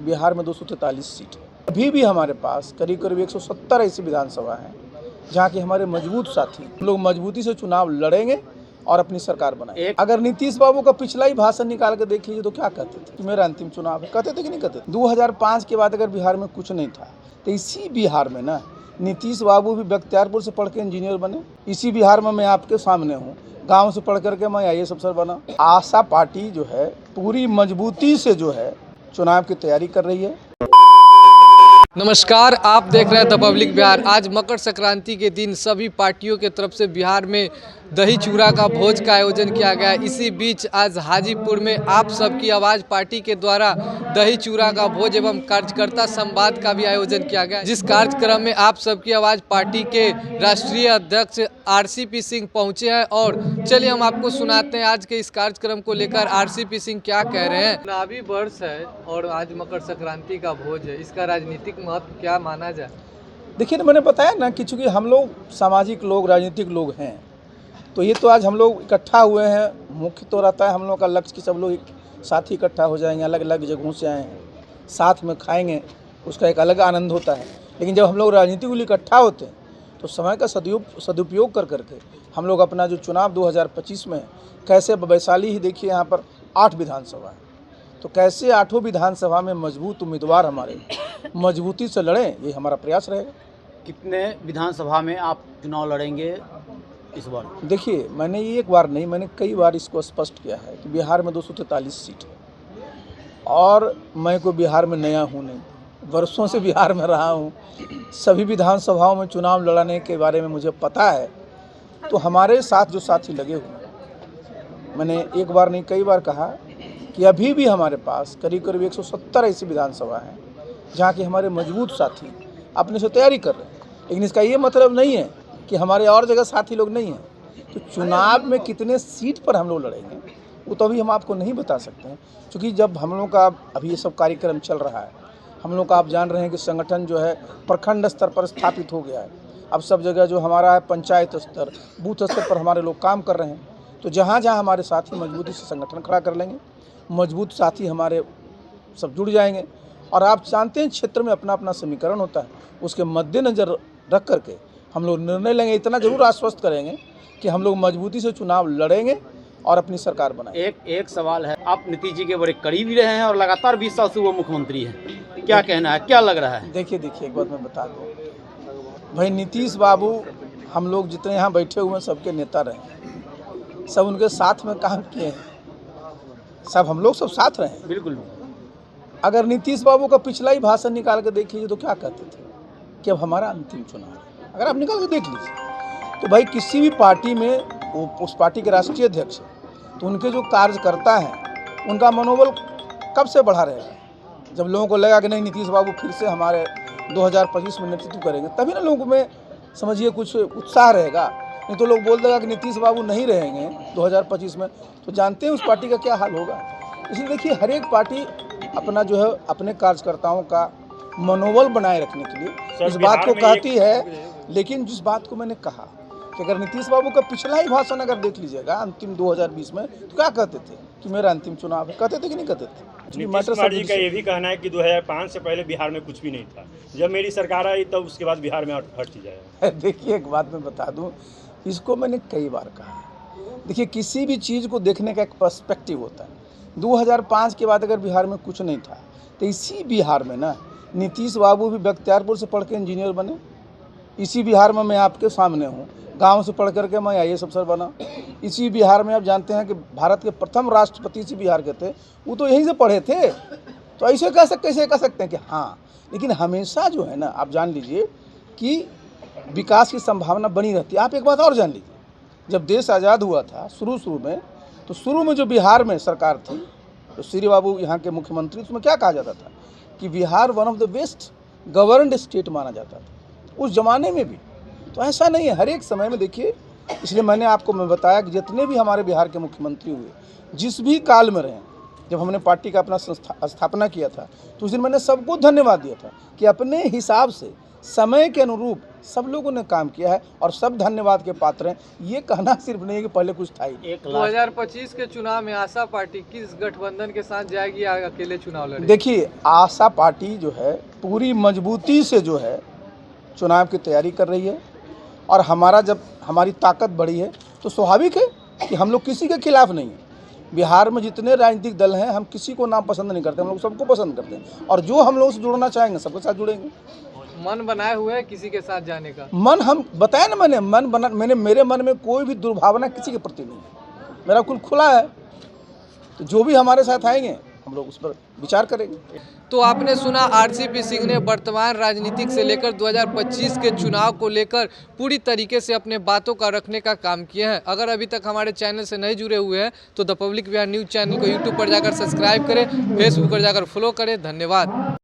बिहार में 243 सीट है। अभी भी हमारे पास करीब करीब 170 ऐसी विधानसभा हैं जहाँ के हमारे मजबूत साथी लोग मजबूती से चुनाव लड़ेंगे और अपनी सरकार बनाएंगे। अगर नीतीश बाबू का पिछला ही भाषण निकाल के देख लीजिए तो क्या कहते थे कि मेरा अंतिम चुनाव है, कहते थे कि नहीं कहते थे। 2005 के बाद अगर बिहार में कुछ नहीं था तो इसी बिहार में ना नीतीश बाबू भी बख्तियारपुर से पढ़ के इंजीनियर बने। इसी बिहार में मैं आपके सामने हूँ, गांव से पढ़ करके मैं IAS अफसर बना। आशा पार्टी जो है पूरी मजबूती से जो है चुनाव की तैयारी कर रही है। नमस्कार, आप देख रहे हैं द पब्लिक बिहार। आज मकर संक्रांति के दिन सभी पार्टियों के तरफ से बिहार में दही चूड़ा का भोज का आयोजन किया गया। इसी बीच आज हाजीपुर में आप सबकी आवाज़ पार्टी के द्वारा दही चूड़ा का भोज एवं कार्यकर्ता संवाद का भी आयोजन किया गया, जिस कार्यक्रम में आप सबकी आवाज़ पार्टी के राष्ट्रीय अध्यक्ष RCP सिंह पहुंचे हैं। और चलिए हम आपको सुनाते हैं आज के इस कार्यक्रम को लेकर RCP सिंह क्या कह रहे हैं। चुनावी वर्ष है और आज मकर संक्रांति का भोज है, इसका राजनीतिक महत्व क्या माना जाए? देखिए ना, मैंने बताया ना कि चूँकि हम लोग सामाजिक लोग, राजनीतिक लोग हैं, तो ये तो आज हम लोग इकट्ठा हुए हैं। मुख्य तो रहता है हम लोग का लक्ष्य कि सब लोग एक साथ ही इकट्ठा हो जाएंगे, अलग अलग जगहों से आए हैं, साथ में खाएंगे, उसका एक अलग आनंद होता है। लेकिन जब हम लोग राजनीतिक के लिए इकट्ठा होते हैं तो समय का सदुपयोग कर करके हम लोग अपना जो चुनाव 2025 में कैसे वैशाली ही देखिए, यहाँ पर 8 विधानसभा है, तो कैसे 8 विधानसभा में मजबूत उम्मीदवार हमारे मजबूती से लड़ें, ये हमारा प्रयास रहेगा। कितने विधानसभा में आप चुनाव लड़ेंगे इस बार? देखिए, मैंने ये एक बार नहीं, मैंने कई बार इसको स्पष्ट किया है कि बिहार में 243 सीट है और मैं कोई बिहार में नया हूँ नहीं, वर्षों से बिहार में रहा हूँ। सभी विधानसभाओं में चुनाव लड़ने के बारे में मुझे पता है। तो हमारे साथ जो साथी लगे हुए हैं, मैंने एक बार नहीं कई बार कहा कि अभी भी हमारे पास करीब करीब 170 ऐसी विधानसभा हैं जहाँ के हमारे मजबूत साथी अपने से तैयारी कर रहे हैं। लेकिन इसका ये मतलब नहीं है कि हमारे और जगह साथी लोग नहीं हैं। तो चुनाव में कितने सीट पर हम लोग लड़ेंगे वो तो अभी हम आपको नहीं बता सकते हैं, क्योंकि जब हम लोग का अभी ये सब कार्यक्रम चल रहा है, हम लोग का आप जान रहे हैं कि संगठन जो है प्रखंड स्तर पर स्थापित हो गया है। अब सब जगह जो हमारा है पंचायत स्तर, बूथ स्तर पर हमारे लोग काम कर रहे हैं। तो जहाँ जहाँ हमारे साथी मजबूती से संगठन खड़ा कर लेंगे, मजबूत साथी हमारे सब जुड़ जाएंगे। और आप जानते हैं क्षेत्र में अपना अपना समीकरण होता है, उसके मद्देनज़र रख करके हम लोग निर्णय लेंगे। इतना जरूर आश्वस्त करेंगे कि हम लोग मजबूती से चुनाव लड़ेंगे और अपनी सरकार बनाएंगे। एक सवाल है, आप नीतीश जी के बड़े करीबी रहे हैं और लगातार 20 साल से वो मुख्यमंत्री हैं, क्या कहना है, क्या लग रहा है? देखिए एक बात मैं बता दूँ भाई, नीतीश बाबू हम लोग जितने यहाँ बैठे हुए हैं सबके नेता रहे, सब उनके साथ में काम किए हैं, सब हम लोग सब साथ रहे हैं। बिल्कुल। अगर नीतीश बाबू का पिछला ही भाषण निकाल के देख लीजिए तो क्या कहते थे कि अब हमारा अंतिम चुनाव है। अगर आप निकाल के देख लीजिए तो भाई किसी भी पार्टी में वो उस पार्टी के राष्ट्रीय अध्यक्ष हैं, तो उनके जो कार्यकर्ता हैं उनका मनोबल कब से बढ़ा रहेगा। जब लोगों को लगा कि नहीं नीतीश बाबू फिर से हमारे 2025 में नेतृत्व करेंगे, तभी ना लोगों में समझिए कुछ उत्साह रहेगा। नहीं तो लोग बोल देगा कि नीतीश बाबू नहीं रहेंगे 2025 में, तो जानते हैं उस पार्टी का क्या हाल होगा। इसलिए देखिए, हर एक पार्टी अपना जो है अपने कार्यकर्ताओं का मनोबल बनाए रखने के लिए इस बात को कहती है। लेकिन जिस बात को मैंने कहा कि अगर नीतीश बाबू का पिछला ही भाषण अगर देख लीजिएगा अंतिम 2020 में, तो क्या कहते थे कि मेरा अंतिम चुनाव है, कहते थे कि नहीं कहते थे। नीतीश कुमार जी का ये भी कहना है कि 2005 से पहले बिहार में कुछ भी नहीं था, जब मेरी सरकार आई तब उसके बाद बिहार में हट जाएगा। देखिए, एक बात मैं बता दूं, इसको मैंने कई बार कहा। देखिए, किसी भी चीज़ को देखने का एक पर्सपेक्टिव होता है। 2005 के बाद अगर बिहार में कुछ नहीं था तो इसी बिहार में ना नीतीश बाबू भी बख्तियारपुर से पढ़ के इंजीनियर बने। इसी बिहार में मैं आपके सामने हूँ, गांव से पढ़ करके मैं IAS अफसर बना। इसी बिहार में आप जानते हैं कि भारत के प्रथम राष्ट्रपति इसी बिहार के थे, वो तो यहीं से पढ़े थे। तो ऐसे कैसे कह सकते हैं कि हाँ। लेकिन हमेशा जो है ना, आप जान लीजिए कि विकास की संभावना बनी रहती है। आप एक बात और जान लीजिए, जब देश आज़ाद हुआ था शुरू में, तो शुरू में जो बिहार में सरकार थी, तो श्री बाबू यहाँ के मुख्यमंत्री, उसमें क्या कहा जाता था कि Bihar one of the best governed state माना जाता था उस ज़माने में भी। तो ऐसा नहीं है, हर एक समय में देखिए। इसलिए मैं बताया कि जितने भी हमारे बिहार के मुख्यमंत्री हुए, जिस भी काल में रहे, जब हमने पार्टी का अपना स्थापना किया था तो उस दिन मैंने सबको धन्यवाद दिया था कि अपने हिसाब से समय के अनुरूप सब लोगों ने काम किया है और सब धन्यवाद के पात्र हैं। ये कहना सिर्फ नहीं है कि पहले कुछ था ही। 2025 के चुनाव में आशा पार्टी किस गठबंधन के साथ जाएगी या अकेले चुनाव लड़ेगी? देखिए, आशा पार्टी जो है पूरी मजबूती से जो है चुनाव की तैयारी कर रही है और जब हमारी ताकत बढ़ी है तो स्वाभाविक है कि हम लोग किसी के खिलाफ नहीं हैं। बिहार में जितने राजनीतिक दल हैं हम किसी को नाम पसंद नहीं करते, हम लोग सबको पसंद करते हैं और जो हम लोगों से जुड़ना चाहेंगे सबके साथ जुड़ेंगे। मन बनाए हुए है किसी के साथ जाने का? मन हम बताया ना, मेरे मन में कोई भी दुर्भावना किसी के प्रति नहीं है। मेरा कुल खुला है, तो जो भी हमारे साथ आएंगे हम लोग उस पर विचार करेंगे। तो आपने सुना आरसीपी सिंह ने वर्तमान राजनीतिक से लेकर 2025 के चुनाव को लेकर पूरी तरीके से अपने बातों का रखने का काम किए हैं। अगर अभी तक हमारे चैनल से नहीं जुड़े हुए हैं तो the public Bihar news channel को यूट्यूब पर जाकर सब्सक्राइब करें, फेसबुक पर जाकर फॉलो करें। धन्यवाद।